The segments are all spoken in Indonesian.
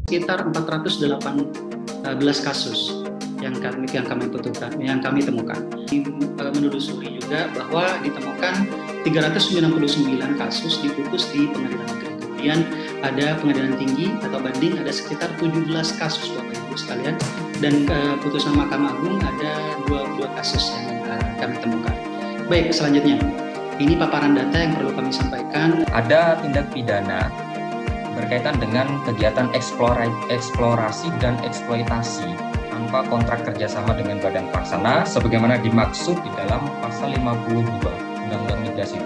sekitar 418 kasus yang kami temukan. Menelusuri juga bahwa ditemukan 399 kasus diputus di pengadilan negeri. Kemudian ada pengadilan tinggi atau banding ada sekitar 17 kasus Bapak Ibu sekalian, dan putusan Mahkamah Agung ada 22 kasus yang kami temukan. Baik, selanjutnya ini paparan data yang perlu kami sampaikan. Ada tindak pidana berkaitan dengan kegiatan eksplorasi dan eksploitasi tanpa kontrak kerjasama dengan badan pelaksana sebagaimana dimaksud di dalam pasal 52 Undang-Undang Migrasi.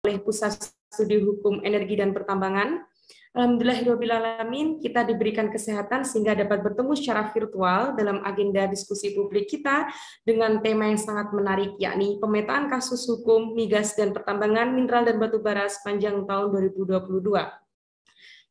Oleh Pusat Studi Hukum Energi dan Pertambangan. Alhamdulillahirrahmanirrahim, kita diberikan kesehatan sehingga dapat bertemu secara virtual dalam agenda diskusi publik kita dengan tema yang sangat menarik, yakni pemetaan kasus hukum migas dan pertambangan mineral dan batu bara sepanjang tahun 2022.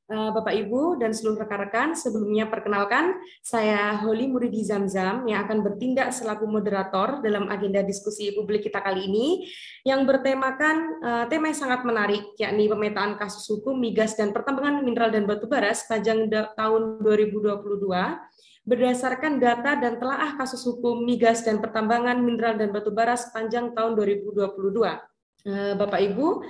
Bapak Ibu dan seluruh rekan-rekan, sebelumnya perkenalkan, saya Holly Muridi Zamzam yang akan bertindak selaku moderator dalam agenda diskusi publik kita kali ini yang bertemakan tema yang sangat menarik, yakni pemetaan kasus hukum migas dan pertambangan mineral dan batu bara sepanjang tahun 2022 berdasarkan data dan telaah kasus hukum migas dan pertambangan mineral dan batu bara sepanjang tahun 2022. Bapak Ibu,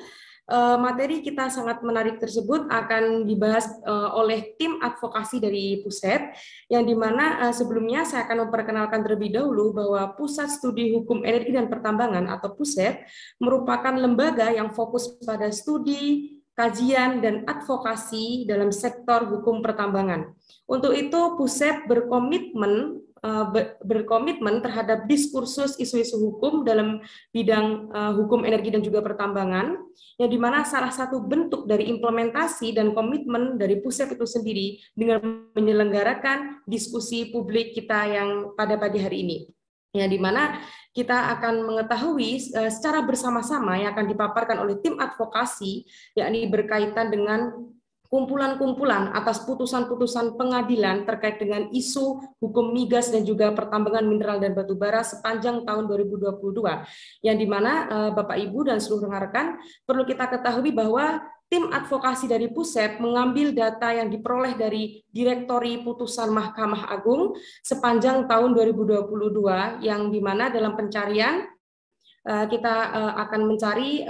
materi kita sangat menarik tersebut akan dibahas oleh tim advokasi dari Puset, yang dimana sebelumnya saya akan memperkenalkan terlebih dahulu bahwa Pusat Studi Hukum Energi dan Pertambangan atau Puset merupakan lembaga yang fokus pada studi, kajian, dan advokasi dalam sektor hukum pertambangan. Untuk itu Puset berkomitmen terhadap diskursus isu-isu hukum dalam bidang hukum energi dan juga pertambangan, yang dimana salah satu bentuk dari implementasi dan komitmen dari Puset itu sendiri dengan menyelenggarakan diskusi publik kita yang pada pagi hari ini, yang dimana kita akan mengetahui secara bersama-sama yang akan dipaparkan oleh tim advokasi, yakni berkaitan dengan kumpulan-kumpulan atas putusan-putusan pengadilan terkait dengan isu hukum migas dan juga pertambangan mineral dan batu bara sepanjang tahun 2022, yang dimana Bapak Ibu dan seluruh rekan-rekan perlu kita ketahui bahwa tim advokasi dari Puset mengambil data yang diperoleh dari Direktori Putusan Mahkamah Agung sepanjang tahun 2022, yang dimana dalam pencarian kita akan mencari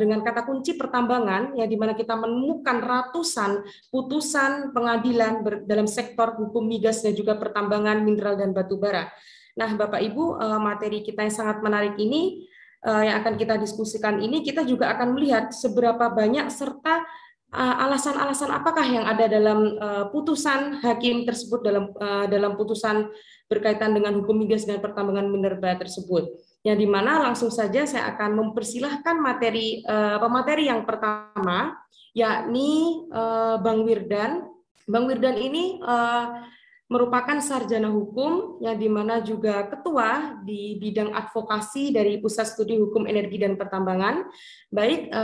dengan kata kunci pertambangan, yang dimana kita menemukan ratusan putusan pengadilan dalam sektor hukum migas dan juga pertambangan mineral dan batu bara. Nah, Bapak Ibu, materi kita yang sangat menarik ini yang akan kita diskusikan ini, kita juga akan melihat seberapa banyak serta alasan-alasan apakah yang ada dalam putusan hakim tersebut dalam putusan berkaitan dengan hukum migas dan pertambangan mineral tersebut. Yang dimana langsung saja saya akan mempersilahkan pemateri yang pertama, yakni Bang Wirdan. Bang Wirdan ini merupakan sarjana hukum yang dimana juga ketua di bidang advokasi dari Pusat Studi Hukum Energi dan Pertambangan. Baik,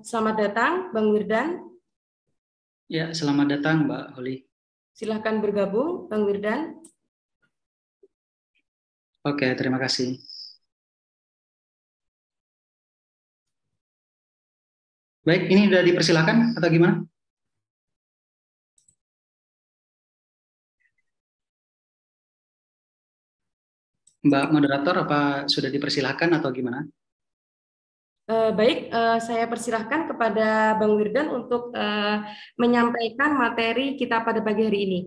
selamat datang Bang Wirdan. Ya, selamat datang Mbak Holly. Silakan bergabung Bang Wirdan. Oke, terima kasih. Baik, ini sudah dipersilakan atau gimana? Mbak moderator, apa sudah dipersilahkan atau gimana? Baik, saya persilahkan kepada Bang Wirdan untuk menyampaikan materi kita pada pagi hari ini.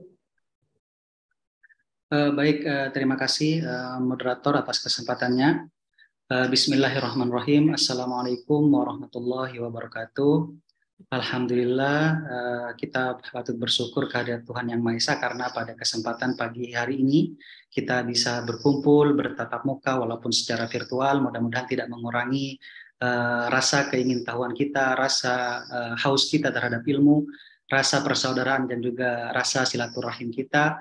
Baik, terima kasih moderator atas kesempatannya. Bismillahirrahmanirrahim. Assalamualaikum warahmatullahi wabarakatuh. Alhamdulillah, kita patut bersyukur kehadirat Tuhan Yang Maha Esa karena pada kesempatan pagi hari ini kita bisa berkumpul, bertatap muka walaupun secara virtual. Mudah-mudahan tidak mengurangi rasa keingintahuan kita, rasa haus kita terhadap ilmu, rasa persaudaraan dan juga rasa silaturahim kita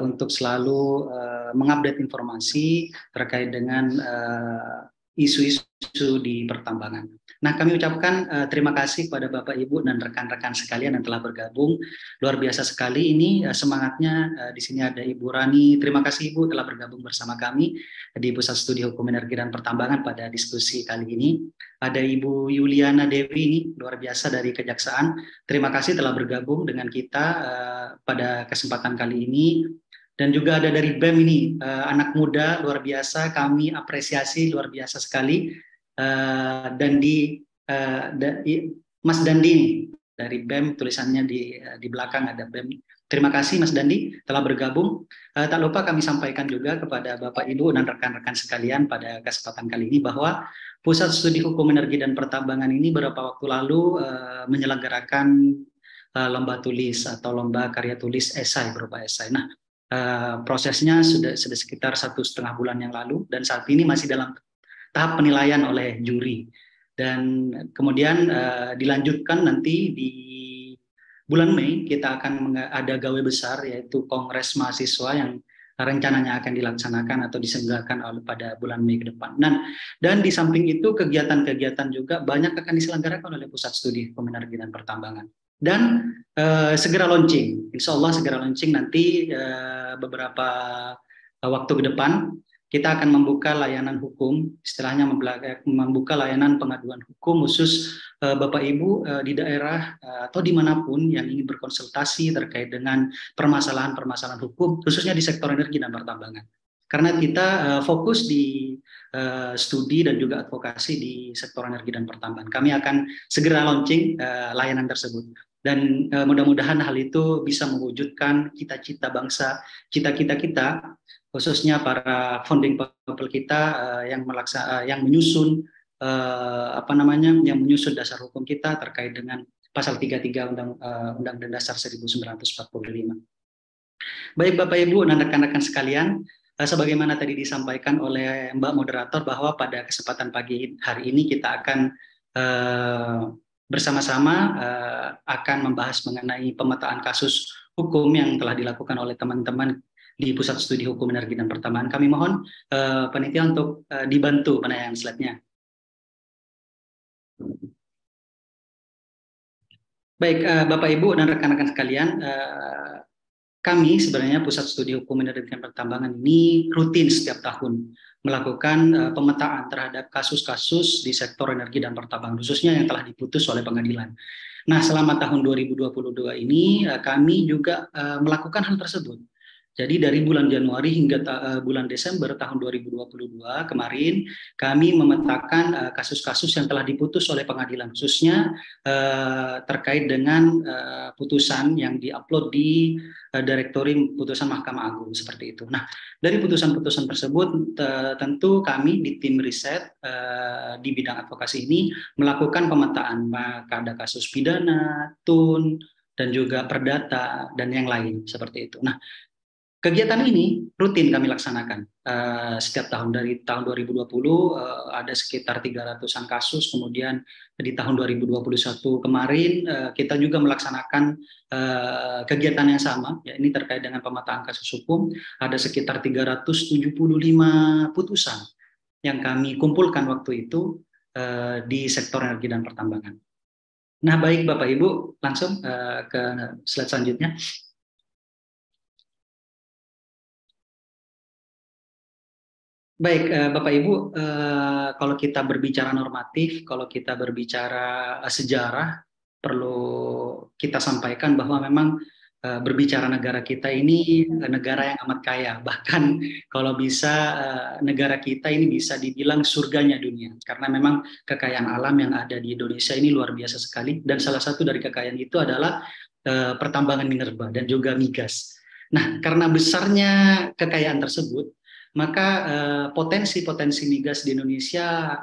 untuk selalu mengupdate informasi terkait dengan isu-isu di pertambangan. Nah, kami ucapkan terima kasih kepada Bapak, Ibu, dan rekan-rekan sekalian yang telah bergabung. Luar biasa sekali ini semangatnya. Di sini ada Ibu Rani. Terima kasih Ibu telah bergabung bersama kami di Pusat Studi Hukum Energi dan Pertambangan pada diskusi kali ini. Ada Ibu Yuliana Dewi ini, luar biasa dari Kejaksaan. Terima kasih telah bergabung dengan kita pada kesempatan kali ini. Dan juga ada dari BEM ini, anak muda luar biasa, kami apresiasi luar biasa sekali. Mas Dandi dari BEM, tulisannya di belakang ada BEM. Terima kasih Mas Dandi telah bergabung. Tak lupa kami sampaikan juga kepada Bapak, Ibu, dan rekan-rekan sekalian pada kesempatan kali ini bahwa Pusat Studi Hukum Energi dan Pertambangan ini beberapa waktu lalu menyelenggarakan lomba tulis atau lomba karya tulis esai berupa esai. Nah, prosesnya sudah sekitar 1,5 bulan yang lalu, dan saat ini masih dalam tahap penilaian oleh juri, dan kemudian dilanjutkan nanti di bulan Mei kita akan ada gawe besar, yaitu Kongres Mahasiswa yang rencananya akan dilaksanakan atau diselenggarakan pada bulan Mei ke depan. Dan di samping itu kegiatan-kegiatan juga banyak akan diselenggarakan oleh Pusat Studi Hukum Energi dan Pertambangan. Dan segera launching, insya Allah segera launching nanti beberapa waktu ke depan kita akan membuka layanan hukum, istilahnya membuka layanan pengaduan hukum khusus Bapak Ibu di daerah atau dimanapun yang ingin berkonsultasi terkait dengan permasalahan-permasalahan hukum, khususnya di sektor energi dan pertambangan. Karena kita fokus di studi dan juga advokasi di sektor energi dan pertambangan. Kami akan segera launching layanan tersebut. Dan mudah-mudahan hal itu bisa mewujudkan cita-cita bangsa, cita-cita kita, khususnya para founding people kita yang menyusun yang menyusun dasar hukum kita terkait dengan pasal 33 Undang-Undang Dasar 1945. Baik Bapak Ibu dan rekan-rekan sekalian, sebagaimana tadi disampaikan oleh Mbak Moderator bahwa pada kesempatan pagi hari ini kita akan bersama-sama akan membahas mengenai pemetaan kasus hukum yang telah dilakukan oleh teman-teman di Pusat Studi Hukum Energi dan Pertambangan. Kami mohon panitia untuk dibantu penayangan slide-nya. Baik, Bapak Ibu dan rekan-rekan sekalian, kami sebenarnya Pusat Studi Hukum Energi dan Pertambangan ini rutin setiap tahun melakukan pemetaan terhadap kasus-kasus di sektor energi dan pertambangan, khususnya yang telah diputus oleh pengadilan. Nah, selama tahun 2022 ini kami juga melakukan hal tersebut. Jadi dari bulan Januari hingga bulan Desember tahun 2022 kemarin, kami memetakan kasus-kasus yang telah diputus oleh pengadilan, khususnya terkait dengan putusan yang diupload di Direktorim Putusan Mahkamah Agung, seperti itu. Nah, dari putusan-putusan tersebut tentu kami di tim riset di bidang advokasi ini melakukan pemetaan, maka ada kasus pidana, TUN, dan juga perdata, dan yang lain, seperti itu. Nah, kegiatan ini rutin kami laksanakan setiap tahun. Dari tahun 2020 ada sekitar 300-an kasus, kemudian di tahun 2021 kemarin kita juga melaksanakan kegiatan yang sama, ya, ini terkait dengan pemetaan kasus hukum, ada sekitar 375 putusan yang kami kumpulkan waktu itu di sektor energi dan pertambangan. Nah, baik Bapak Ibu, langsung ke slide selanjutnya. Baik, Bapak Ibu, kalau kita berbicara normatif, kalau kita berbicara sejarah, perlu kita sampaikan bahwa memang berbicara negara kita ini negara yang amat kaya. Bahkan kalau bisa negara kita ini bisa dibilang surganya dunia. Karena memang kekayaan alam yang ada di Indonesia ini luar biasa sekali. Dan salah satu dari kekayaan itu adalah pertambangan minerba dan juga migas. Nah, karena besarnya kekayaan tersebut, maka potensi-potensi migas di Indonesia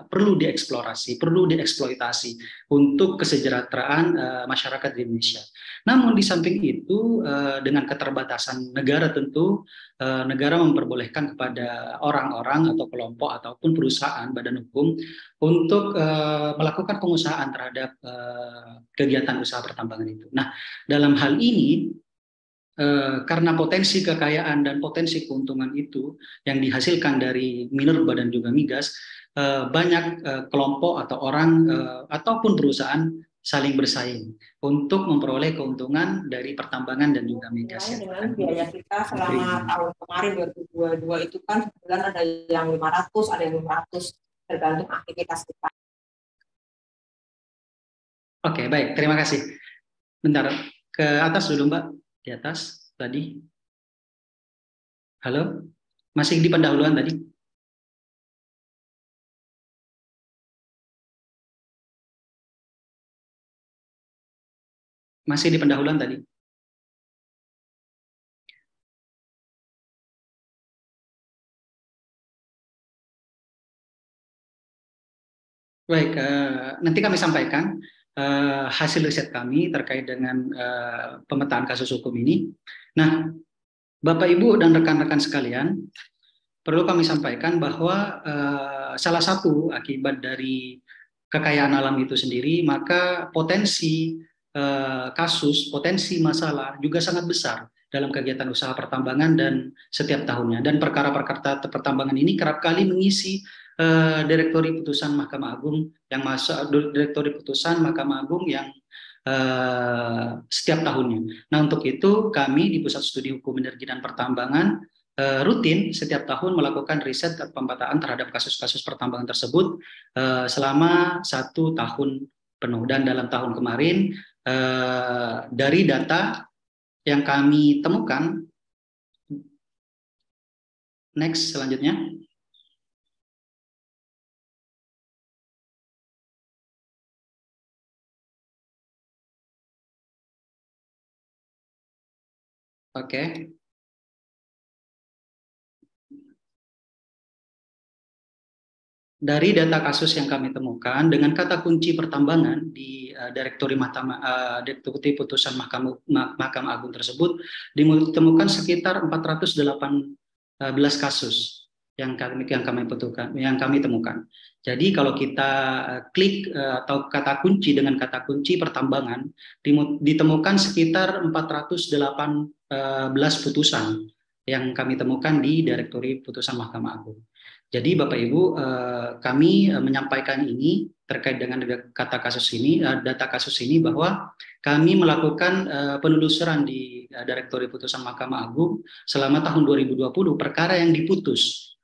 perlu dieksplorasi, perlu dieksploitasi untuk kesejahteraan masyarakat di Indonesia. Namun di samping itu, dengan keterbatasan negara tentu, negara memperbolehkan kepada orang-orang atau kelompok ataupun perusahaan badan hukum untuk melakukan pengusahaan terhadap kegiatan usaha pertambangan itu. Nah, dalam hal ini, karena potensi kekayaan dan potensi keuntungan itu yang dihasilkan dari minerba dan juga migas, banyak kelompok atau orang ataupun perusahaan saling bersaing untuk memperoleh keuntungan dari pertambangan dan juga migas. Dengan biaya kita selama tahun kemarin 2022 itu kan sebulan ada yang 500, ada yang 500, tergantung aktivitas kita. Oke, baik, terima kasih. Bentar, ke atas dulu Mbak. Di atas tadi. Halo? Masih di pendahuluan tadi? Masih di pendahuluan tadi? Baik, nanti kami sampaikan hasil riset kami terkait dengan pemetaan kasus hukum ini. Nah, Bapak, Ibu, dan rekan-rekan sekalian, perlu kami sampaikan bahwa salah satu akibat dari kekayaan alam itu sendiri, maka potensi kasus, potensi masalah juga sangat besar dalam kegiatan usaha pertambangan dan setiap tahunnya. Dan perkara-perkara pertambangan ini kerap kali mengisi direktori putusan Mahkamah Agung yang masuk, direktori putusan Mahkamah Agung yang setiap tahunnya. Nah, untuk itu kami di Pusat Studi Hukum Energi dan Pertambangan rutin setiap tahun melakukan riset dan pemetaan terhadap kasus-kasus pertambangan tersebut selama 1 tahun penuh. Dan dalam tahun kemarin dari data yang kami temukan, next selanjutnya. Oke. Dari data kasus yang kami temukan dengan kata kunci pertambangan di direktori putusan Mahkamah Agung tersebut ditemukan sekitar 418 kasus yang kami temukan. Jadi kalau kita klik atau kata kunci dengan kata kunci pertambangan ditemukan sekitar 418 putusan yang kami temukan di direktori putusan Mahkamah Agung. Jadi Bapak Ibu, kami menyampaikan ini terkait dengan data kasus ini bahwa kami melakukan penelusuran di direktori putusan Mahkamah Agung selama tahun 2020 perkara yang diputus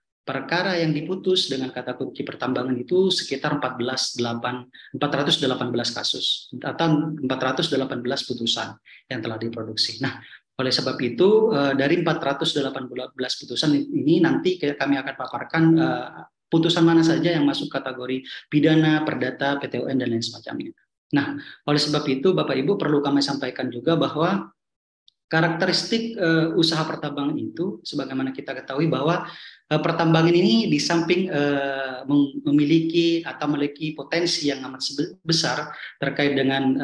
dengan kata kunci pertambangan itu sekitar 418 kasus atau 418 putusan yang telah diproduksi. Nah, oleh sebab itu dari 418 putusan ini nanti kami akan paparkan putusan mana saja yang masuk kategori pidana, perdata, PT-UN dan lain semacamnya. Nah, oleh sebab itu Bapak Ibu perlu kami sampaikan juga bahwa karakteristik usaha pertambangan itu, sebagaimana kita ketahui bahwa pertambangan ini di samping memiliki potensi yang amat besar terkait dengan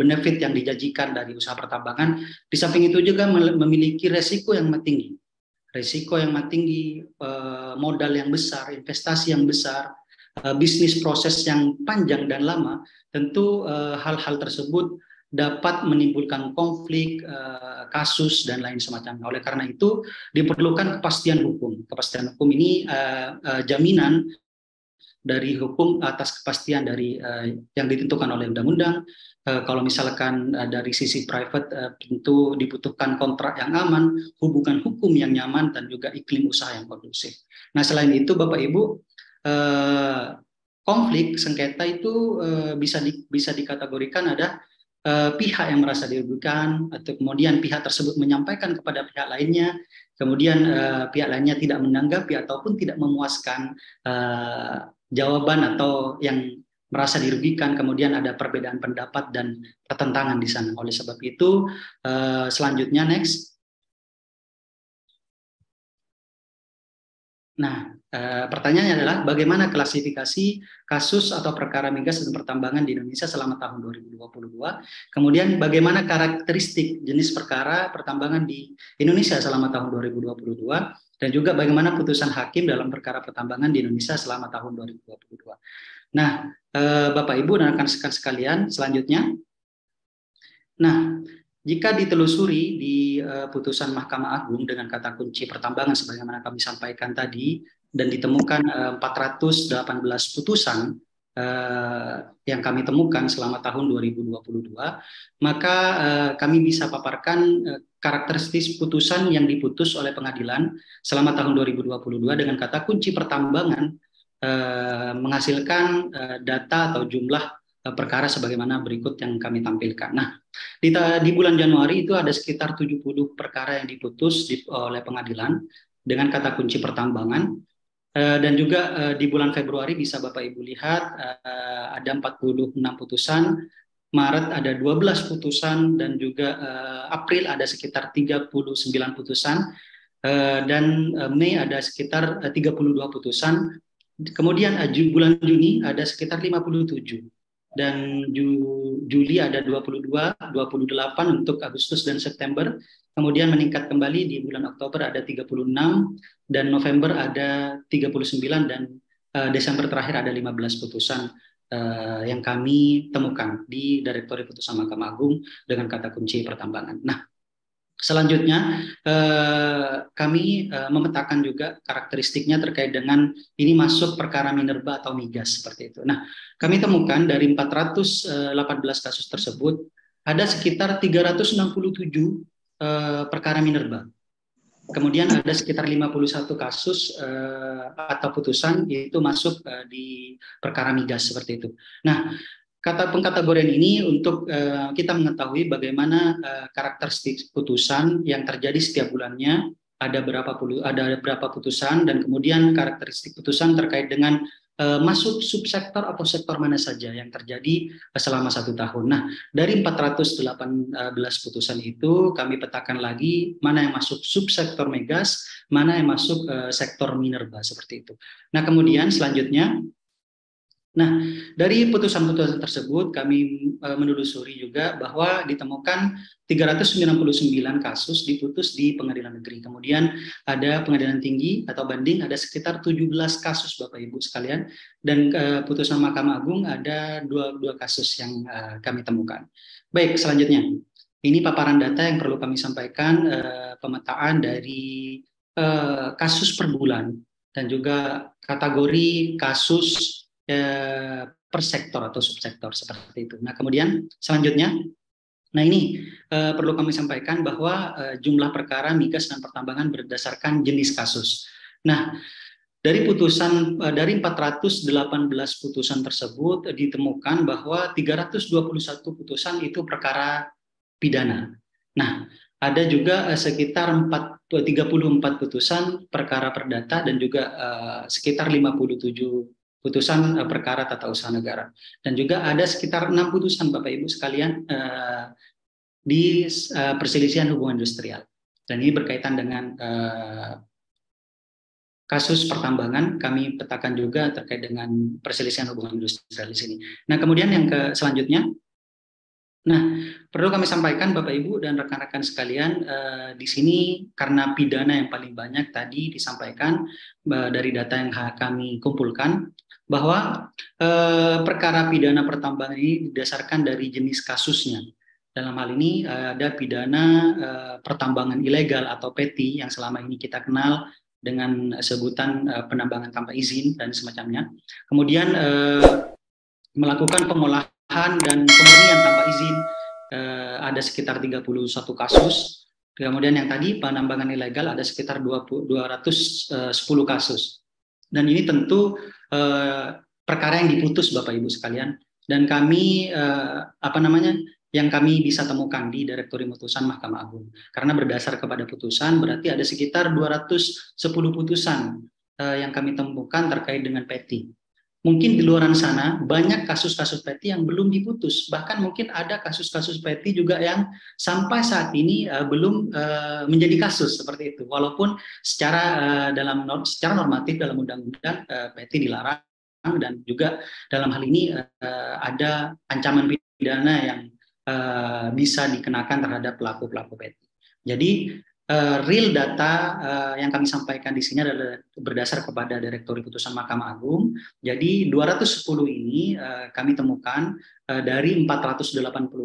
benefit yang dijanjikan dari usaha pertambangan, di samping itu juga memiliki resiko yang tinggi. Modal yang besar, investasi yang besar, bisnis proses yang panjang dan lama. Tentu hal-hal tersebut dapat menimbulkan konflik, kasus, dan lain semacamnya. Oleh karena itu, diperlukan kepastian hukum. Kepastian hukum ini jaminan dari hukum atas kepastian dari yang ditentukan oleh undang-undang. Kalau misalkan dari sisi private, tentu dibutuhkan kontrak yang aman, hubungan hukum yang nyaman, dan juga iklim usaha yang kondusif. Nah, selain itu, Bapak Ibu, konflik sengketa itu bisa dikategorikan ada pihak yang merasa dirugikan, atau kemudian pihak tersebut menyampaikan kepada pihak lainnya, kemudian pihak lainnya tidak menanggapi ataupun tidak memuaskan jawaban atau yang merasa dirugikan, kemudian ada perbedaan pendapat dan pertentangan di sana. Oleh sebab itu, selanjutnya next. Nah, pertanyaannya adalah bagaimana klasifikasi kasus atau perkara migas dan pertambangan di Indonesia selama tahun 2022. Kemudian bagaimana karakteristik jenis perkara pertambangan di Indonesia selama tahun 2022. Dan juga bagaimana putusan hakim dalam perkara pertambangan di Indonesia selama tahun 2022. Nah, Bapak Ibu dan rekan-rekan sekalian, selanjutnya. Nah, jika ditelusuri di putusan Mahkamah Agung dengan kata kunci pertambangan sebagaimana kami sampaikan tadi, dan ditemukan 418 putusan yang kami temukan selama tahun 2022, maka kami bisa paparkan karakteristik putusan yang diputus oleh pengadilan selama tahun 2022 dengan kata kunci pertambangan menghasilkan data atau jumlah perkara sebagaimana berikut yang kami tampilkan. Nah, di bulan Januari itu ada sekitar 70 perkara yang diputus oleh pengadilan dengan kata kunci pertambangan. Dan juga di bulan Februari bisa Bapak Ibu lihat ada 46 putusan, Maret ada 12 putusan, dan juga April ada sekitar 39 putusan, dan Mei ada sekitar 32 putusan. Kemudian bulan Juni ada sekitar 57, dan Juli ada 22, 28 untuk Agustus dan September. Kemudian meningkat kembali di bulan Oktober ada 36, dan November ada 39, dan Desember terakhir ada 15 putusan yang kami temukan di Direktori Putusan Mahkamah Agung dengan kata kunci pertambangan. Nah, selanjutnya kami memetakan juga karakteristiknya terkait dengan ini masuk perkara minerba atau migas seperti itu. Nah, kami temukan dari 418 kasus tersebut ada sekitar 367 perkara minerba. Kemudian ada sekitar 51 kasus atau putusan yaitu masuk di perkara migas seperti itu. Nah, kata pengkategorian ini untuk kita mengetahui bagaimana karakteristik putusan yang terjadi setiap bulannya, ada berapa putusan, dan kemudian karakteristik putusan terkait dengan masuk subsektor atau sektor mana saja yang terjadi selama 1 tahun. Nah, dari 418 putusan itu kami petakan lagi mana yang masuk subsektor migas, mana yang masuk sektor minerba seperti itu. Nah, kemudian selanjutnya, dari putusan-putusan tersebut kami menelusuri juga bahwa ditemukan 399 kasus diputus di pengadilan negeri. Kemudian ada pengadilan tinggi atau banding ada sekitar 17 kasus Bapak Ibu sekalian, dan putusan Mahkamah Agung ada 22 kasus yang kami temukan. Baik, selanjutnya. Ini paparan data yang perlu kami sampaikan, pemetaan dari kasus per bulan dan juga kategori kasus per sektor atau subsektor seperti itu. Nah, kemudian selanjutnya, ini perlu kami sampaikan bahwa jumlah perkara migas dan pertambangan berdasarkan jenis kasus. Nah, dari 418 putusan tersebut ditemukan bahwa 321 putusan itu perkara pidana. Nah, ada juga sekitar 34 putusan perkara perdata dan juga sekitar 57 putusan perkara tata usaha negara, dan juga ada sekitar 6 putusan Bapak Ibu sekalian di perselisihan hubungan industrial, dan ini berkaitan dengan kasus pertambangan. Kami petakan juga terkait dengan perselisihan hubungan industrial di sini. Nah, kemudian yang selanjutnya, perlu kami sampaikan Bapak Ibu dan rekan-rekan sekalian, di sini karena pidana yang paling banyak tadi disampaikan dari data yang kami kumpulkan, bahwa perkara pidana pertambangan ini didasarkan dari jenis kasusnya. Dalam hal ini ada pidana pertambangan ilegal atau PETI yang selama ini kita kenal dengan sebutan penambangan tanpa izin dan semacamnya. Kemudian melakukan pengolahan dan pemurnian tanpa izin ada sekitar 31 kasus. Kemudian yang tadi penambangan ilegal ada sekitar 210 kasus. Dan ini tentu perkara yang diputus Bapak Ibu sekalian, dan kami yang kami bisa temukan di Direktori Putusan Mahkamah Agung. Karena berdasar kepada putusan berarti ada sekitar 210 putusan yang kami temukan terkait dengan PETI. Mungkin di luar sana banyak kasus-kasus PETI yang belum diputus, bahkan mungkin ada kasus-kasus PETI juga yang sampai saat ini belum menjadi kasus seperti itu. Walaupun secara normatif dalam undang-undang PETI dilarang, dan juga dalam hal ini ada ancaman pidana yang bisa dikenakan terhadap pelaku-pelaku PETI. Jadi real data yang kami sampaikan di sini adalah berdasar kepada Direktori Putusan Mahkamah Agung. Jadi 210 ini kami temukan dari 480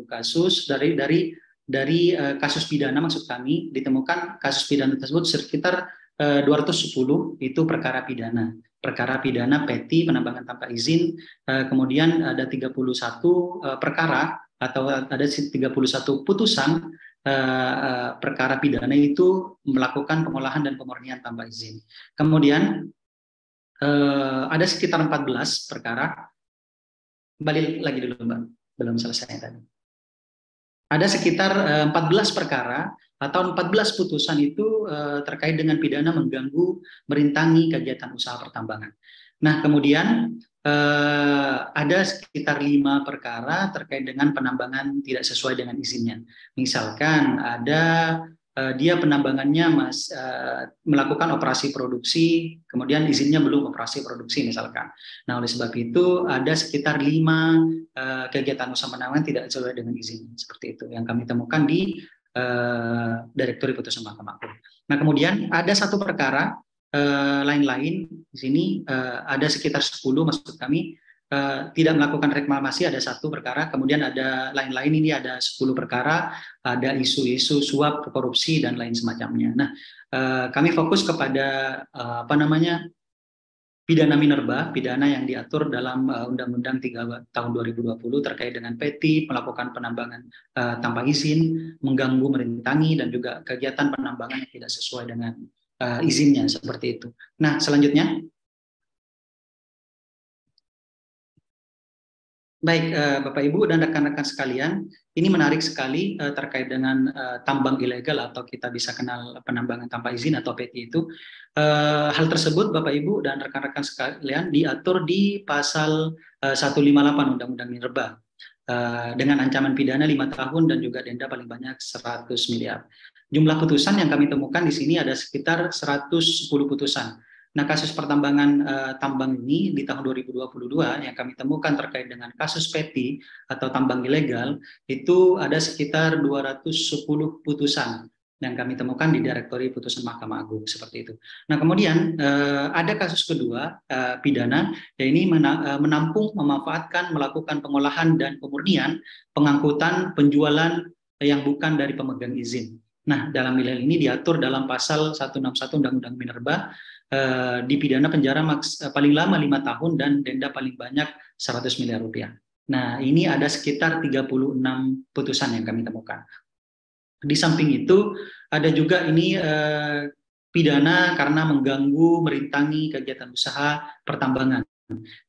kasus, dari dari kasus pidana, maksud kami ditemukan kasus pidana tersebut sekitar 210 itu perkara pidana. Perkara pidana PETI, penambangan tanpa izin, kemudian ada 31 perkara atau ada 31 putusan perkara pidana itu melakukan pengolahan dan pemurnian tanpa izin. Kemudian ada sekitar 14 perkara. Kembali lagi dulu Mbak, belum selesai tadi. Ada sekitar 14 perkara atau 14 putusan itu terkait dengan pidana mengganggu, merintangi kegiatan usaha pertambangan. Nah, kemudian ada sekitar 5 perkara terkait dengan penambangan tidak sesuai dengan izinnya. Misalkan ada dia penambangannya melakukan operasi produksi, kemudian izinnya belum operasi produksi misalkan. Nah, oleh sebab itu ada sekitar 5 kegiatan usaha penambangan tidak sesuai dengan izin. Seperti itu yang kami temukan di Direktori Putusan Mahkamah Agung. Nah, kemudian ada satu perkara lain-lain di sini ada sekitar 10, maksud kami tidak melakukan reklamasi ada 1 perkara, kemudian ada lain-lain ini ada 10 perkara, ada isu-isu suap, korupsi dan lain semacamnya. Nah, kami fokus kepada pidana minerba, pidana yang diatur dalam Undang-Undang 3 tahun 2020 terkait dengan PETI, melakukan penambangan tanpa izin, mengganggu, merintangi dan juga kegiatan penambangan yang tidak sesuai dengan izinnya seperti itu. Nah, selanjutnya. Baik, Bapak Ibu dan rekan-rekan sekalian, ini menarik sekali terkait dengan tambang ilegal atau kita bisa kenal penambangan tanpa izin atau PETI itu. Hal tersebut Bapak Ibu dan rekan-rekan sekalian diatur di pasal 158 Undang-Undang Minerba dengan ancaman pidana 5 tahun dan juga denda paling banyak 100 miliar. Jumlah putusan yang kami temukan di sini ada sekitar 110 putusan. Nah, kasus pertambangan tambang ini di tahun 2022 yang kami temukan terkait dengan kasus PETI atau tambang ilegal itu ada sekitar 210 putusan yang kami temukan di Direktori Putusan Mahkamah Agung seperti itu. Nah, kemudian ada kasus kedua pidana, yang ini menampung, memanfaatkan, melakukan pengolahan dan pemurnian, pengangkutan, penjualan yang bukan dari pemegang izin. Nah, dalam hal ini diatur dalam pasal 161 Undang-Undang Minerba, dipidana penjara paling lama 5 tahun dan denda paling banyak 100 miliar rupiah. Nah, ini ada sekitar 36 putusan yang kami temukan. Di samping itu, ada juga ini pidana karena mengganggu, merintangi kegiatan usaha pertambangan.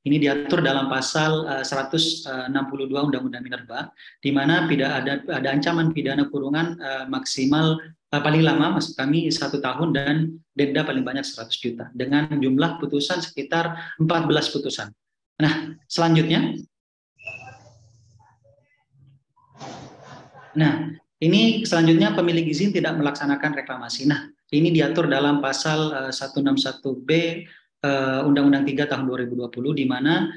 Ini diatur dalam pasal 162 Undang-Undang Minerba, di mana ada ancaman pidana kurungan maksimal paling lama, maksud kami 1 tahun dan denda paling banyak 100 juta dengan jumlah putusan sekitar 14 putusan. Nah, selanjutnya. Nah, ini selanjutnya pemilik izin tidak melaksanakan reklamasi. Nah, ini diatur dalam pasal 161B Undang-Undang 3 tahun 2020 di mana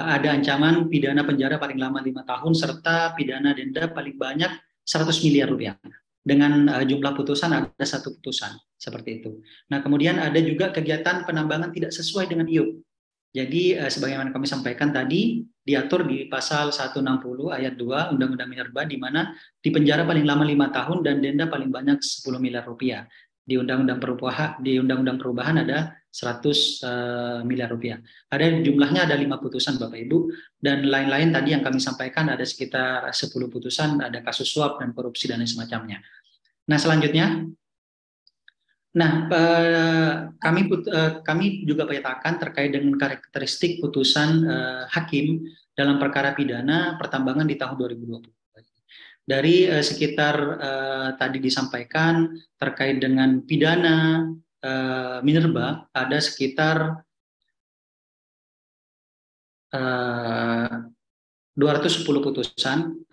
ada ancaman pidana penjara paling lama 5 tahun serta pidana denda paling banyak 100 miliar rupiah. Dengan jumlah putusan ada 1 putusan seperti itu. Nah, kemudian ada juga kegiatan penambangan tidak sesuai dengan IUP. Jadi sebagaimana kami sampaikan tadi diatur di pasal 160 ayat 2 Undang-Undang Minerba di mana dipenjara paling lama 5 tahun dan denda paling banyak 10 miliar rupiah. Di Undang-Undang Perubahan ada 100 miliar rupiah. Ada jumlahnya ada 5 putusan Bapak Ibu dan lain-lain tadi yang kami sampaikan ada sekitar 10 putusan, ada kasus suap dan korupsi dan lain semacamnya. Nah, selanjutnya, kami juga petakan terkait dengan karakteristik putusan hakim dalam perkara pidana pertambangan di tahun 2020. Dari sekitar tadi disampaikan terkait dengan pidana minerba ada sekitar 210 putusan,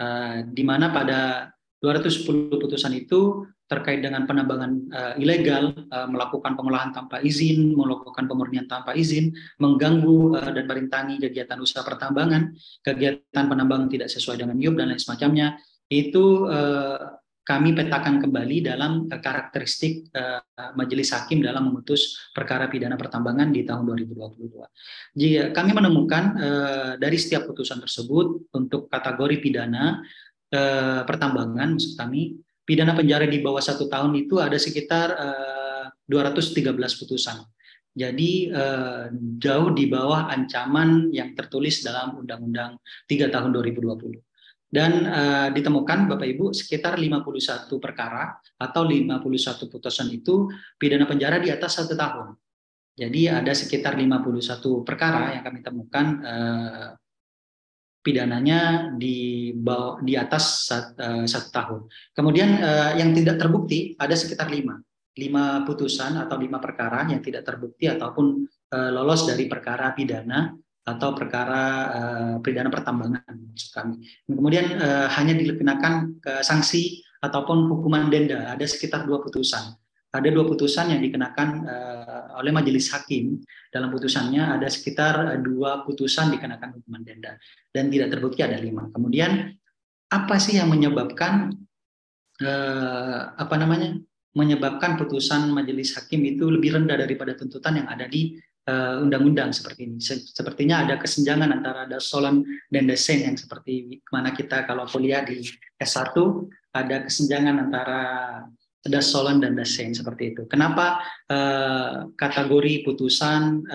di mana pada 210 putusan itu terkait dengan penambangan ilegal, melakukan pengolahan tanpa izin, melakukan pemurnian tanpa izin, mengganggu dan merintangi kegiatan usaha pertambangan, kegiatan penambangan tidak sesuai dengan IUP dan lain semacamnya. Itu kami petakan kembali dalam karakteristik majelis hakim dalam memutus perkara pidana pertambangan di tahun 2022. Jika kami menemukan dari setiap putusan tersebut untuk kategori pidana pertambangan, maksud kami, pidana penjara di bawah 1 tahun itu ada sekitar 213 putusan. Jadi jauh di bawah ancaman yang tertulis dalam Undang-Undang 3 tahun 2020. Dan ditemukan Bapak Ibu sekitar 51 perkara atau 51 putusan itu pidana penjara di atas 1 tahun. Jadi ada sekitar 51 perkara yang kami temukan pidananya di atas 1 tahun. Kemudian yang tidak terbukti ada sekitar 5 putusan atau 5 perkara yang tidak terbukti ataupun lolos dari perkara pidana atau perkara pidana pertambangan maksud kami. Kemudian hanya dikenakan ke sanksi ataupun hukuman denda, ada sekitar 2 putusan. Ada 2 putusan yang dikenakan oleh majelis hakim. Dalam putusannya ada sekitar 2 putusan dikenakan hukuman denda dan tidak terbukti ada 5. Kemudian apa sih yang menyebabkan menyebabkan putusan majelis hakim itu lebih rendah daripada tuntutan yang ada di undang-undang seperti ini? Sepertinya ada kesenjangan antara dasolan dan desen yang seperti mana kita kalau kuliah di S1 ada kesenjangan antara dasolan dan dasen seperti itu. Kenapa kategori putusan,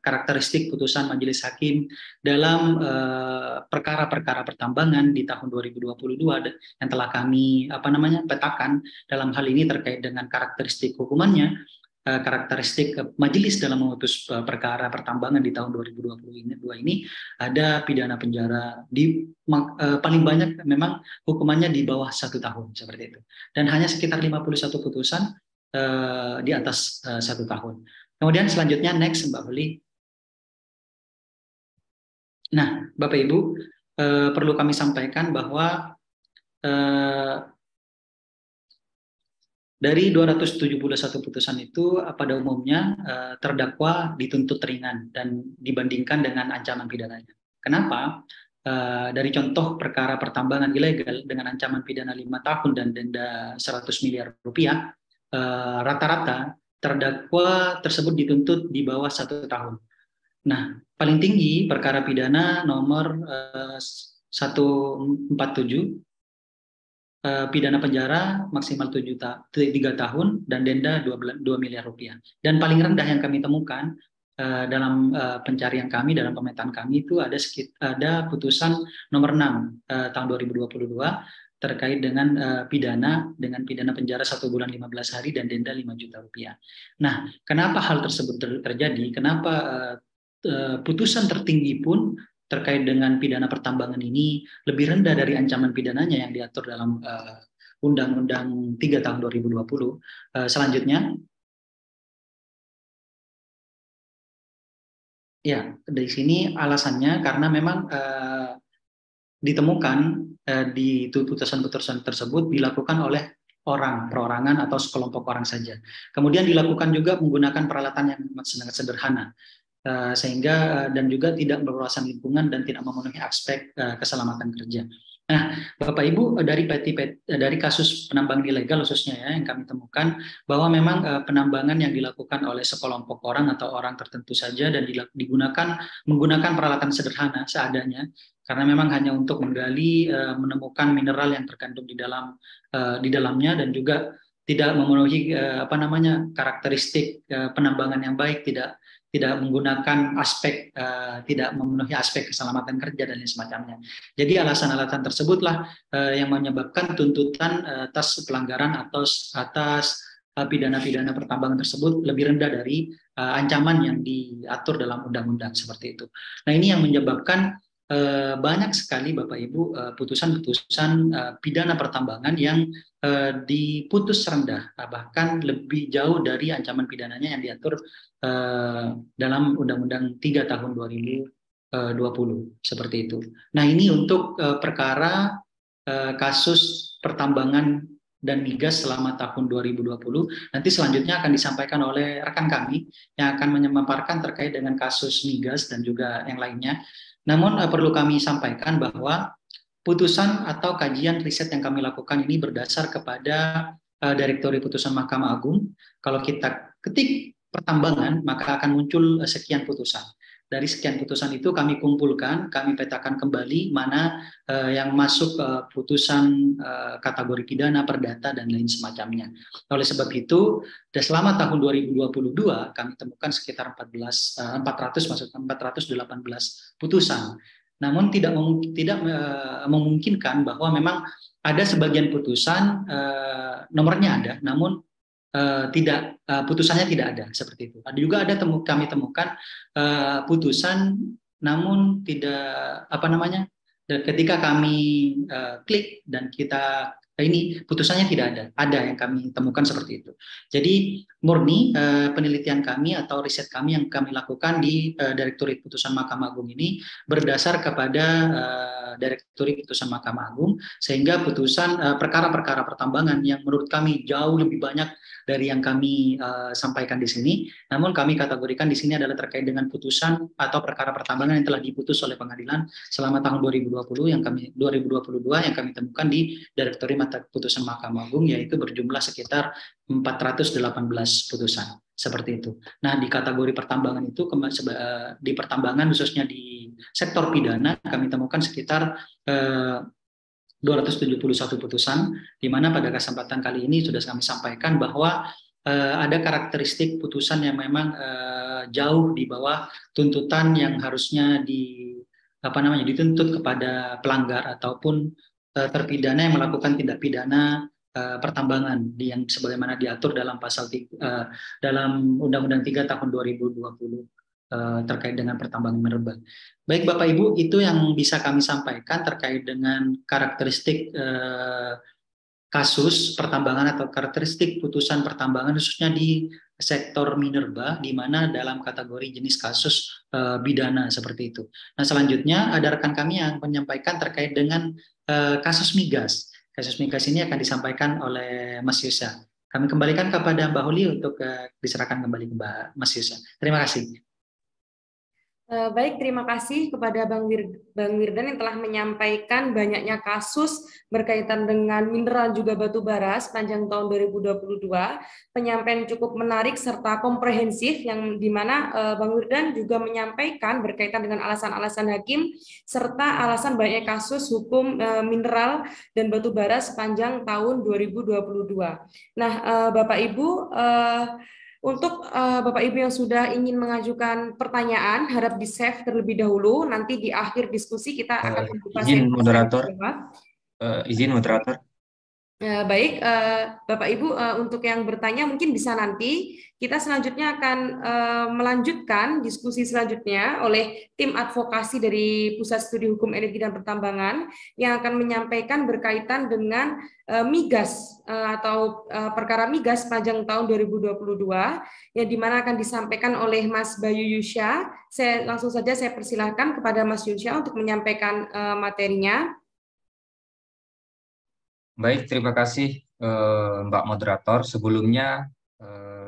karakteristik putusan majelis hakim dalam perkara-perkara pertambangan di tahun 2022 yang telah kami petakan dalam hal ini terkait dengan karakteristik hukumannya, karakteristik majelis dalam memutus perkara pertambangan di tahun 2022 ini ada pidana penjara paling banyak memang hukumannya di bawah 1 tahun seperti itu, dan hanya sekitar 51 putusan di atas 1 tahun. Kemudian selanjutnya next Mbak Holi. Nah Bapak Ibu, perlu kami sampaikan bahwa dari 271 putusan itu pada umumnya terdakwa dituntut ringan dan dibandingkan dengan ancaman pidananya. Kenapa? Dari contoh perkara pertambangan ilegal dengan ancaman pidana 5 tahun dan denda 100 miliar rupiah, rata-rata terdakwa tersebut dituntut di bawah 1 tahun. Nah, paling tinggi perkara pidana nomor 147, pidana penjara maksimal 3 tahun dan denda 2 miliar rupiah. Dan paling rendah yang kami temukan dalam pencarian kami, dalam pemetaan kami itu ada putusan nomor 6 tahun 2022 terkait dengan pidana penjara 1 bulan 15 hari dan denda 5 juta rupiah. Nah, kenapa hal tersebut terjadi? Kenapa putusan tertinggi pun terkait dengan pidana pertambangan ini lebih rendah dari ancaman pidananya yang diatur dalam Undang-Undang 3 tahun 2020. Selanjutnya, ya dari sini alasannya karena memang ditemukan di putusan-putusan tersebut dilakukan oleh orang, perorangan atau sekelompok orang saja. Kemudian dilakukan juga menggunakan peralatan yang sangat sederhana. Sehingga dan juga tidak berwawasan lingkungan dan tidak memenuhi aspek keselamatan kerja. Nah, Bapak Ibu, dari kasus penambangan ilegal khususnya ya yang kami temukan bahwa memang penambangan yang dilakukan oleh sekelompok orang atau orang tertentu saja dan menggunakan peralatan sederhana seadanya karena memang hanya untuk menggali, menemukan mineral yang terkandung di dalamnya dan juga tidak memenuhi karakteristik penambangan yang baik, tidak menggunakan aspek, tidak memenuhi aspek keselamatan kerja dan lain semacamnya. Jadi alasan-alasan tersebutlah yang menyebabkan tuntutan atas pelanggaran atas pidana-pidana pertambangan tersebut lebih rendah dari ancaman yang diatur dalam undang-undang seperti itu. Nah ini yang menyebabkan banyak sekali Bapak Ibu putusan-putusan pidana pertambangan yang diputus rendah, bahkan lebih jauh dari ancaman pidananya yang diatur dalam Undang-Undang 3 tahun 2020 seperti itu. Nah ini untuk perkara kasus pertambangan dan migas selama tahun 2020. Nanti selanjutnya akan disampaikan oleh rekan kami yang akan memaparkan terkait dengan kasus migas dan juga yang lainnya. Namun perlu kami sampaikan bahwa putusan atau kajian riset yang kami lakukan ini berdasar kepada Direktori Putusan Mahkamah Agung. Kalau kita ketik pertambangan, maka akan muncul sekian putusan. dari sekian putusan itu kami kumpulkan, kami petakan kembali mana yang masuk putusan kategori pidana, perdata, dan lain semacamnya. Oleh sebab itu, selama tahun 2022 kami temukan sekitar 418 putusan. Namun tidak memungkinkan bahwa memang ada sebagian putusan nomornya ada, namun putusannya tidak ada seperti itu. Kami temukan putusan namun tidak ketika kami klik dan kita ini putusannya tidak ada yang kami temukan seperti itu. Jadi murni penelitian kami atau riset kami yang kami lakukan di Direktorat Putusan Mahkamah Agung ini berdasar kepada Direktorat Putusan Mahkamah Agung, sehingga putusan perkara-perkara pertambangan yang menurut kami jauh lebih banyak dari yang kami sampaikan di sini. Namun kami kategorikan di sini adalah terkait dengan putusan atau perkara pertambangan yang telah diputus oleh pengadilan selama tahun 2022 yang kami temukan di Direktorat Putusan Mahkamah Agung, yaitu berjumlah sekitar 418 putusan seperti itu. Nah, di kategori pertambangan itu di pertambangan khususnya di sektor pidana kami temukan sekitar 271 putusan, di mana pada kesempatan kali ini sudah kami sampaikan bahwa ada karakteristik putusan yang memang jauh di bawah tuntutan yang harusnya dituntut kepada pelanggar ataupun terpidana yang melakukan tindak pidana pertambangan yang sebagaimana diatur dalam dalam Undang-Undang 3 tahun 2020 terkait dengan pertambangan minerba. Baik Bapak Ibu, itu yang bisa kami sampaikan terkait dengan karakteristik kasus pertambangan atau karakteristik putusan pertambangan khususnya di sektor minerba, di mana dalam kategori jenis kasus pidana seperti itu. Nah, selanjutnya ada rekan kami yang menyampaikan terkait dengan kasus migas. Kasus migas ini akan disampaikan oleh Mas Yusa. Kami kembalikan kepada Mbak Holi untuk diserahkan kembali ke Mas Yusa. Terima kasih. Baik, terima kasih kepada Bang Wirdan yang telah menyampaikan banyaknya kasus berkaitan dengan mineral juga batu bara sepanjang tahun 2022. Penyampaian cukup menarik serta komprehensif yang dimana Bang Wirdan juga menyampaikan berkaitan dengan alasan-alasan hakim serta alasan banyaknya kasus hukum mineral dan batu bara sepanjang tahun 2022. Nah, Bapak Ibu, untuk Bapak Ibu yang sudah ingin mengajukan pertanyaan, harap di-save terlebih dahulu. Nanti di akhir diskusi kita akan membuka izin moderator. Izin moderator. Baik, Bapak Ibu, untuk yang bertanya mungkin bisa nanti. Kita selanjutnya akan melanjutkan diskusi selanjutnya oleh tim advokasi dari Pusat Studi Hukum Energi dan Pertambangan yang akan menyampaikan berkaitan dengan migas atau perkara migas sepanjang tahun 2022 yang dimana akan disampaikan oleh Mas Bayu Yusya. Langsung saja saya persilahkan kepada Mas Yusya untuk menyampaikan materinya. Baik, terima kasih Mbak Moderator. Sebelumnya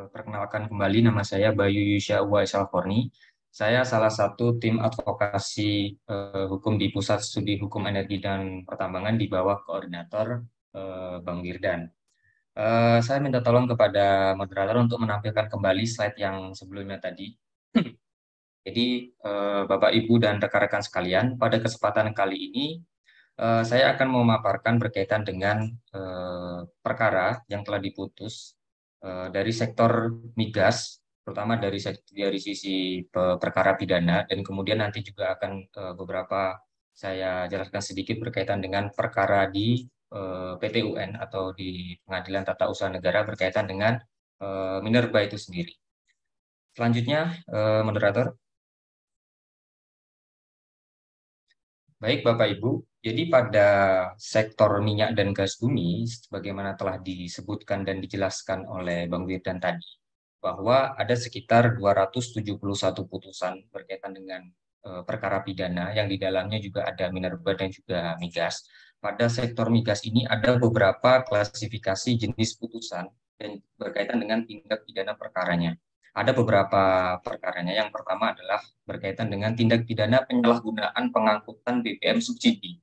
perkenalkan kembali, nama saya Bayu Yusya Uwais Alforni. Saya salah satu tim advokasi hukum di Pusat Studi Hukum Energi dan Pertambangan di bawah koordinator Bang Wirdan. Saya minta tolong kepada moderator untuk menampilkan kembali slide yang sebelumnya tadi. Jadi Bapak, Ibu, dan rekan-rekan sekalian, pada kesempatan kali ini saya akan memaparkan berkaitan dengan perkara yang telah diputus dari sektor migas, terutama dari sisi perkara pidana, dan kemudian nanti juga akan beberapa saya jelaskan sedikit berkaitan dengan perkara di PT UN atau di Pengadilan Tata Usaha Negara berkaitan dengan minerba itu sendiri. Selanjutnya, moderator. Baik Bapak Ibu, jadi pada sektor minyak dan gas bumi, sebagaimana telah disebutkan dan dijelaskan oleh Bang Wirdan tadi, bahwa ada sekitar 271 putusan berkaitan dengan perkara pidana yang di dalamnya juga ada minerba dan juga migas. Pada sektor migas ini ada beberapa klasifikasi jenis putusan dan berkaitan dengan tindak pidana perkaranya. Ada beberapa perkaranya. Yang pertama adalah berkaitan dengan tindak pidana penyalahgunaan pengangkutan BBM subsidi,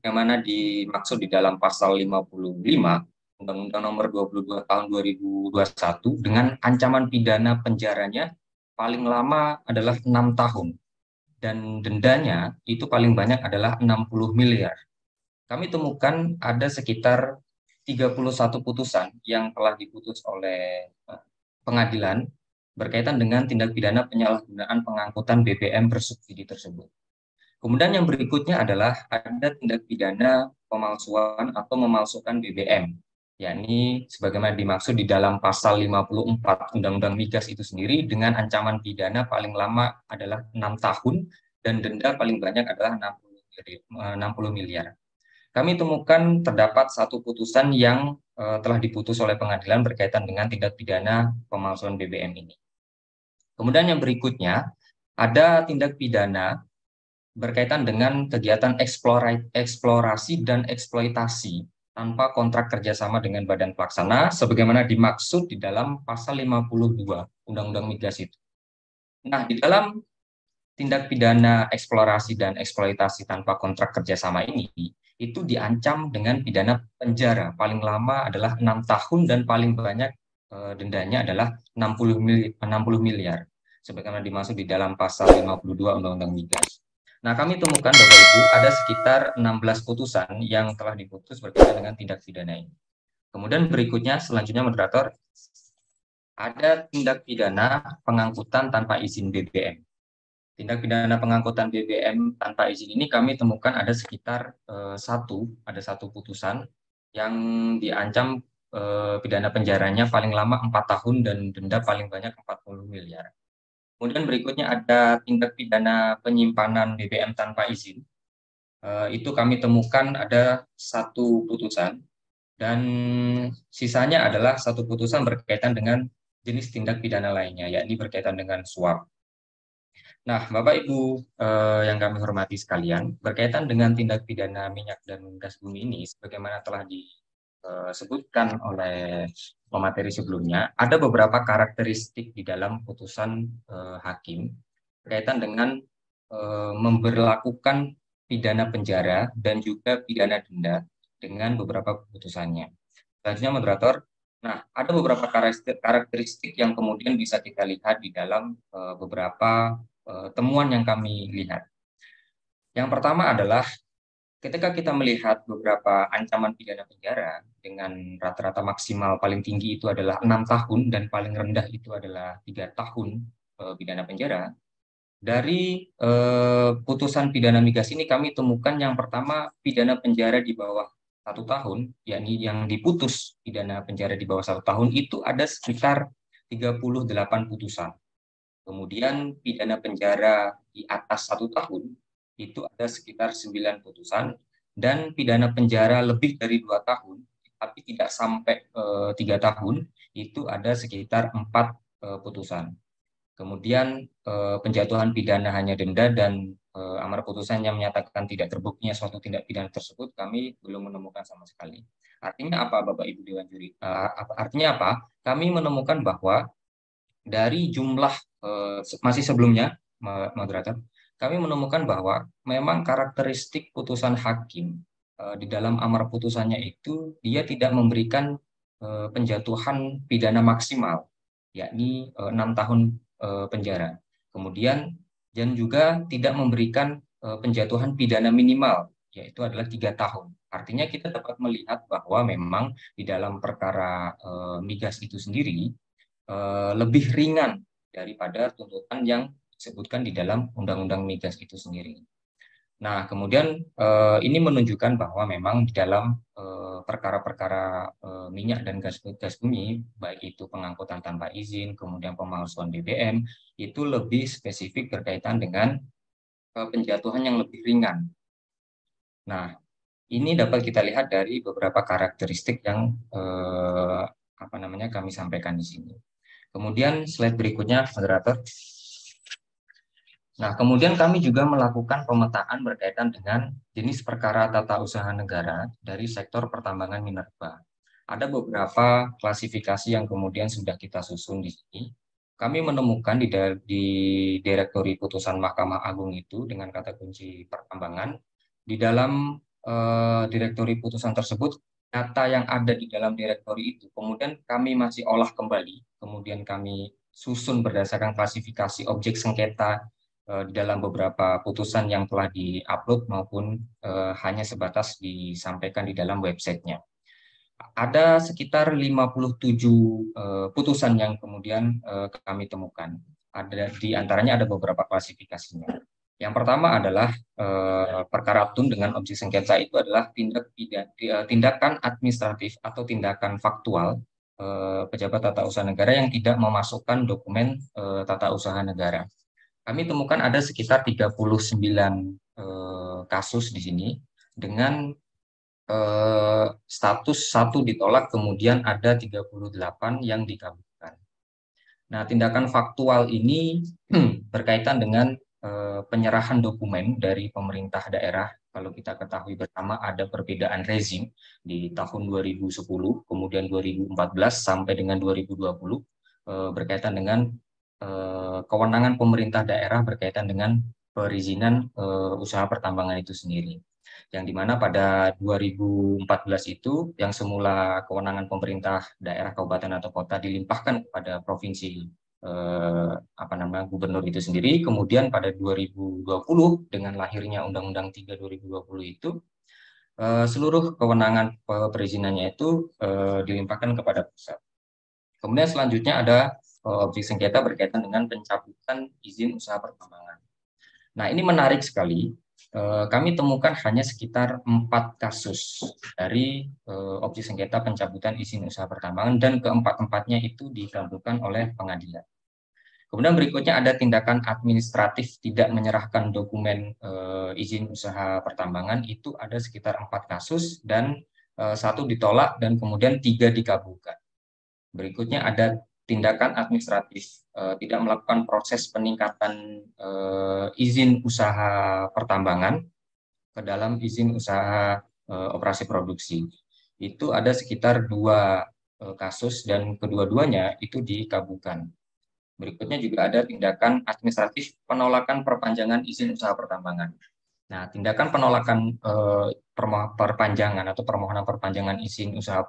yang mana dimaksud di dalam pasal 55 Undang-Undang Nomor 22 Tahun 2021 dengan ancaman pidana penjaranya paling lama adalah 6 tahun dan dendanya itu paling banyak adalah 60 miliar. Kami temukan ada sekitar 31 putusan yang telah diputus oleh pengadilan berkaitan dengan tindak pidana penyalahgunaan pengangkutan BBM bersubsidi tersebut. Kemudian yang berikutnya adalah ada tindak pidana pemalsuan atau memalsukan BBM, yakni sebagaimana dimaksud di dalam pasal 54 Undang-Undang Migas itu sendiri dengan ancaman pidana paling lama adalah 6 tahun dan denda paling banyak adalah 60 miliar. Kami temukan terdapat satu putusan yang telah diputus oleh pengadilan berkaitan dengan tindak pidana pemalsuan BBM ini. Kemudian yang berikutnya ada tindak pidana berkaitan dengan kegiatan eksplorasi dan eksploitasi tanpa kontrak kerjasama dengan badan pelaksana sebagaimana dimaksud di dalam pasal 52 Undang-Undang Migas itu. Nah, di dalam tindak pidana eksplorasi dan eksploitasi tanpa kontrak kerjasama ini itu diancam dengan pidana penjara paling lama adalah 6 tahun dan paling banyak dendanya adalah 60 miliar sebagaimana dimaksud di dalam pasal 52 Undang-Undang Migas. Nah, kami temukan Bapak Ibu ada sekitar 16 putusan yang telah diputus berkaitan dengan tindak pidana ini. Kemudian berikutnya selanjutnya moderator ada tindak pidana pengangkutan tanpa izin BBM. Tindak pidana pengangkutan BBM tanpa izin ini kami temukan ada sekitar satu putusan yang diancam pidana penjaranya paling lama 4 tahun dan denda paling banyak 40 miliar. Kemudian berikutnya ada tindak pidana penyimpanan BBM tanpa izin. Itu kami temukan ada satu putusan dan sisanya adalah satu putusan berkaitan dengan jenis tindak pidana lainnya, yakni berkaitan dengan suap. Nah, Bapak Ibu yang kami hormati sekalian, berkaitan dengan tindak pidana minyak dan gas bumi ini, sebagaimana telah disebutkan oleh pemateri sebelumnya, ada beberapa karakteristik di dalam putusan hakim berkaitan dengan memberlakukan pidana penjara dan juga pidana denda dengan beberapa putusannya. Selanjutnya, moderator. Nah, ada beberapa karakteristik yang kemudian bisa kita lihat di dalam beberapa temuan yang kami lihat. Yang pertama adalah ketika kita melihat beberapa ancaman pidana penjara dengan rata-rata maksimal paling tinggi itu adalah 6 tahun dan paling rendah itu adalah 3 tahun pidana penjara. Dari putusan pidana migas ini kami temukan yang pertama pidana penjara di bawah 1 tahun, yakni yang diputus pidana penjara di bawah 1 tahun itu ada sekitar 38 putusan. Kemudian pidana penjara di atas 1 tahun itu ada sekitar 9 putusan dan pidana penjara lebih dari 2 tahun tapi tidak sampai 3 tahun itu ada sekitar 4 putusan. Kemudian penjatuhan pidana hanya denda dan amar putusan yang menyatakan tidak terbuktinya suatu tindak pidana tersebut kami belum menemukan sama sekali. Artinya apa Bapak Ibu Dewan Juri? Artinya apa? Kami menemukan bahwa dari jumlah masih sebelumnya, moderator, kami menemukan bahwa memang karakteristik putusan hakim di dalam amar putusannya itu dia tidak memberikan penjatuhan pidana maksimal, yakni 6 tahun penjara. Kemudian dan juga tidak memberikan penjatuhan pidana minimal, yaitu adalah 3 tahun. Artinya kita dapat melihat bahwa memang di dalam perkara migas itu sendiri lebih ringan daripada tuntutan yang disebutkan di dalam Undang-Undang Migas itu sendiri. Nah, kemudian ini menunjukkan bahwa memang di dalam perkara-perkara minyak dan gas bumi, baik itu pengangkutan tanpa izin, kemudian pemalsuan BBM, itu lebih spesifik berkaitan dengan penjatuhan yang lebih ringan. Nah, ini dapat kita lihat dari beberapa karakteristik yang kami sampaikan di sini. Kemudian slide berikutnya, moderator. Nah, kemudian kami juga melakukan pemetaan berkaitan dengan jenis perkara tata usaha negara dari sektor pertambangan minerba. Ada beberapa klasifikasi yang kemudian sudah kita susun di sini. Kami menemukan di Direktori Putusan Mahkamah Agung itu dengan kata kunci pertambangan. Di dalam Direktori Putusan tersebut, data yang ada di dalam direktori itu, kemudian kami masih olah kembali, kemudian kami susun berdasarkan klasifikasi objek sengketa di dalam beberapa putusan yang telah di-upload maupun hanya sebatas disampaikan di dalam websitenya. Ada sekitar 57 putusan yang kemudian kami temukan. Di antaranya ada beberapa klasifikasinya. Yang pertama adalah perkara tun dengan objek sengketa itu adalah tindakan administratif atau tindakan faktual pejabat tata usaha negara yang tidak memasukkan dokumen tata usaha negara. Kami temukan ada sekitar 39 kasus di sini dengan status 1 ditolak, kemudian ada 38 yang dikabulkan. Nah, tindakan faktual ini berkaitan dengan penyerahan dokumen dari pemerintah daerah. Kalau kita ketahui bersama ada perbedaan rezim di tahun 2010, kemudian 2014 sampai dengan 2020 berkaitan dengan kewenangan pemerintah daerah berkaitan dengan perizinan usaha pertambangan itu sendiri. Yang dimana pada 2014 itu yang semula kewenangan pemerintah daerah, kabupaten atau kota dilimpahkan kepada provinsi gubernur itu sendiri. Kemudian pada 2020 dengan lahirnya Undang-Undang 3 2020 itu seluruh kewenangan perizinannya itu dilimpahkan kepada pusat. Kemudian selanjutnya ada objek sengketa berkaitan dengan pencabutan izin usaha pertambangan. Nah, ini menarik sekali. Kami temukan hanya sekitar 4 kasus dari objek sengketa pencabutan izin usaha pertambangan dan keempat-empatnya itu dikabulkan oleh pengadilan. Kemudian berikutnya ada tindakan administratif tidak menyerahkan dokumen izin usaha pertambangan, itu ada sekitar 4 kasus dan 1 ditolak dan kemudian 3 dikabulkan. Berikutnya ada tindakan administratif tidak melakukan proses peningkatan izin usaha pertambangan ke dalam izin usaha operasi produksi. Itu ada sekitar 2 kasus dan kedua-duanya itu dikabulkan. Berikutnya juga ada tindakan administratif penolakan perpanjangan izin usaha pertambangan. Nah, tindakan penolakan perpanjangan atau permohonan perpanjangan izin usaha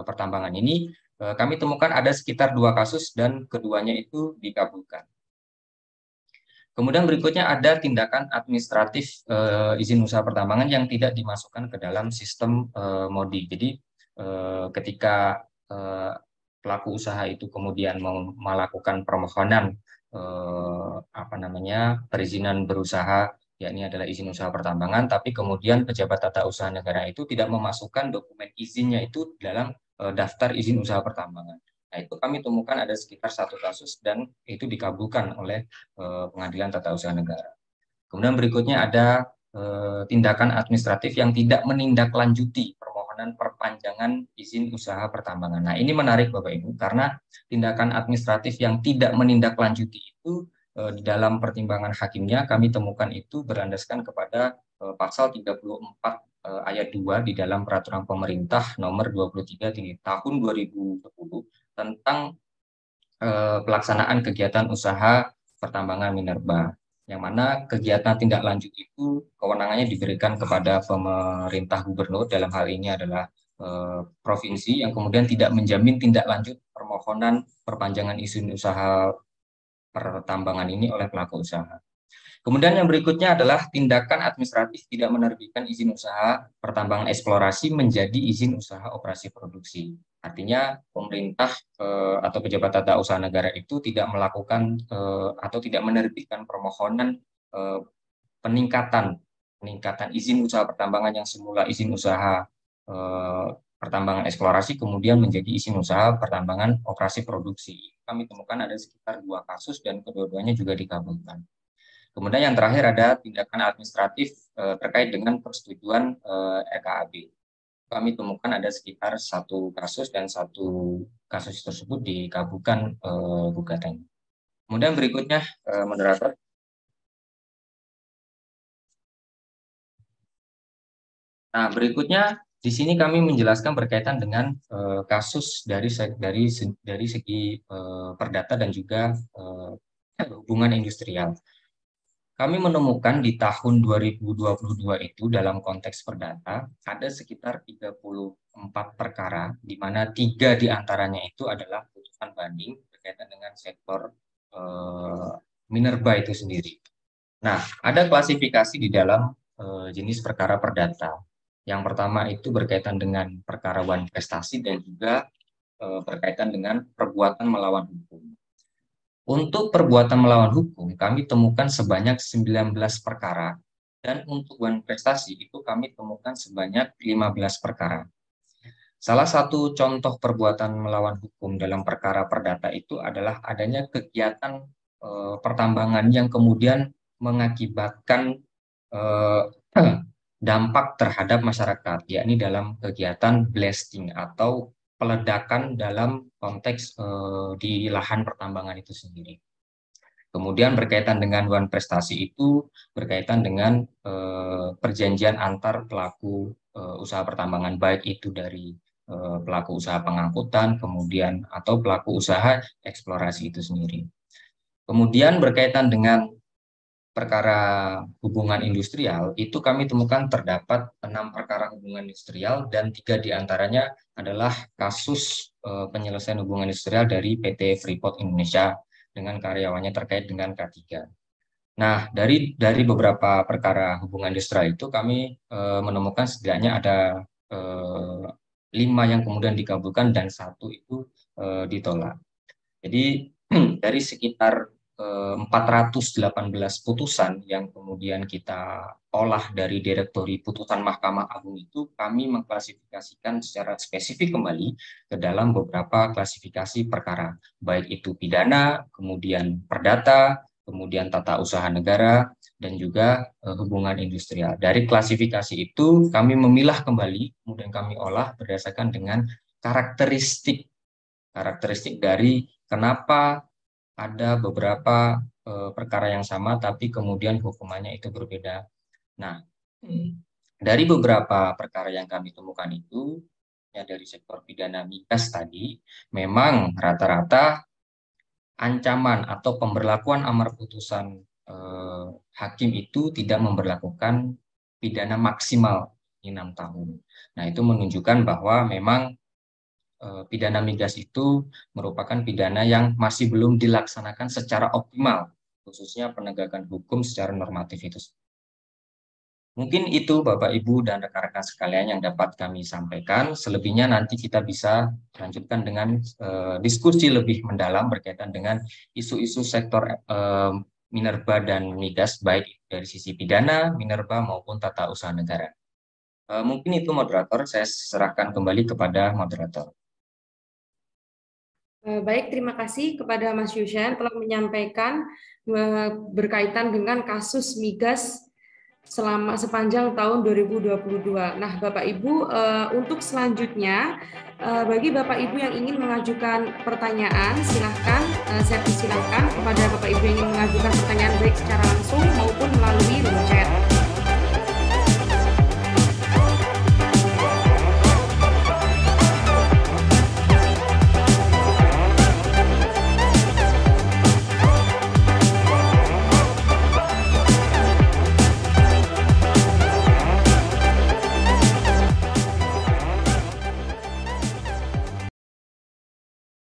pertambangan ini kami temukan ada sekitar 2 kasus dan keduanya itu dikabulkan. Kemudian berikutnya ada tindakan administratif izin usaha pertambangan yang tidak dimasukkan ke dalam sistem MODI. Jadi ketika pelaku usaha itu kemudian melakukan permohonan perizinan berusaha, yakni adalah izin usaha pertambangan, tapi kemudian pejabat tata usaha negara itu tidak memasukkan dokumen izinnya itu dalam daftar izin usaha pertambangan. Nah, itu kami temukan ada sekitar 1 kasus dan itu dikabulkan oleh pengadilan tata usaha negara. Kemudian berikutnya ada tindakan administratif yang tidak menindaklanjuti permohonan perpanjangan izin usaha pertambangan. Nah, ini menarik Bapak Ibu karena tindakan administratif yang tidak menindaklanjuti itu di dalam pertimbangan hakimnya kami temukan itu berlandaskan kepada pasal 34 ayat 2 di dalam peraturan pemerintah nomor 23 di tahun 2010 tentang pelaksanaan kegiatan usaha pertambangan minerba, yang mana kegiatan tindak lanjut itu kewenangannya diberikan kepada pemerintah gubernur, dalam hal ini adalah provinsi, yang kemudian tidak menjamin tindak lanjut permohonan perpanjangan izin usaha pertambangan ini oleh pelaku usaha. Kemudian yang berikutnya adalah tindakan administratif tidak menerbitkan izin usaha pertambangan eksplorasi menjadi izin usaha operasi produksi. Artinya pemerintah atau pejabat tata usaha negara itu tidak melakukan atau tidak menerbitkan permohonan peningkatan izin usaha pertambangan yang semula izin usaha pertambangan eksplorasi kemudian menjadi izin usaha pertambangan operasi produksi. Kami temukan ada sekitar 2 kasus dan kedua-duanya juga dikabulkan. Kemudian yang terakhir ada tindakan administratif terkait dengan persetujuan RKAB. Kami temukan ada sekitar 1 kasus dan 1 kasus tersebut dikabulkan gugatannya. Kemudian berikutnya, moderator. Nah, berikutnya di sini kami menjelaskan berkaitan dengan kasus dari segi perdata dan juga hubungan industrial. Kami menemukan di tahun 2022 itu dalam konteks perdata ada sekitar 34 perkara, di mana 3 diantaranya itu adalah putusan banding berkaitan dengan sektor minerba itu sendiri. Nah, ada klasifikasi di dalam jenis perkara perdata. Yang pertama itu berkaitan dengan perkara wan prestasi dan juga berkaitan dengan perbuatan melawan hukum. Untuk perbuatan melawan hukum, kami temukan sebanyak 19 perkara, dan untuk wan prestasi itu kami temukan sebanyak 15 perkara. Salah satu contoh perbuatan melawan hukum dalam perkara perdata itu adalah adanya kegiatan pertambangan yang kemudian mengakibatkan dampak terhadap masyarakat, yakni dalam kegiatan blasting atau peledakan dalam konteks di lahan pertambangan itu sendiri. Kemudian berkaitan dengan wan prestasi itu berkaitan dengan perjanjian antar pelaku usaha pertambangan, baik itu dari pelaku usaha pengangkutan, kemudian atau pelaku usaha eksplorasi itu sendiri. Kemudian berkaitan dengan perkara hubungan industrial, itu kami temukan terdapat 6 perkara hubungan industrial dan 3 diantaranya adalah kasus penyelesaian hubungan industrial dari PT Freeport Indonesia dengan karyawannya terkait dengan K3. Nah, dari beberapa perkara hubungan industrial itu kami menemukan setidaknya ada 5 yang kemudian dikabulkan dan 1 itu ditolak. Jadi dari sekitar 418 putusan yang kemudian kita olah dari direktori putusan Mahkamah Agung itu, kami mengklasifikasikan secara spesifik kembali ke dalam beberapa klasifikasi perkara, baik itu pidana, kemudian perdata, kemudian tata usaha negara, dan juga hubungan industrial. Dari klasifikasi itu kami memilah kembali, kemudian kami olah berdasarkan dengan karakteristik dari kenapa ada beberapa perkara yang sama tapi kemudian hukumannya itu berbeda. Nah, dari beberapa perkara yang kami temukan itu, ya dari sektor pidana migas tadi, memang rata-rata ancaman atau pemberlakuan amar putusan hakim itu tidak memberlakukan pidana maksimal 6 tahun. Nah, itu menunjukkan bahwa memang pidana migas itu merupakan pidana yang masih belum dilaksanakan secara optimal, khususnya penegakan hukum secara normatif itu. Mungkin itu Bapak, Ibu, dan rekan-rekan sekalian yang dapat kami sampaikan. Selebihnya nanti kita bisa lanjutkan dengan diskusi lebih mendalam berkaitan dengan isu-isu sektor minerba dan migas, baik dari sisi pidana, minerba, maupun tata usaha negara. Mungkin itu moderator, saya serahkan kembali kepada moderator. Baik, terima kasih kepada Mas Yushan telah menyampaikan berkaitan dengan kasus migas sepanjang tahun 2022. Nah, Bapak Ibu, untuk selanjutnya, bagi Bapak Ibu yang ingin mengajukan pertanyaan, silahkan saya persilahkan kepada Bapak Ibu yang ingin mengajukan pertanyaan baik secara langsung maupun melalui room chat.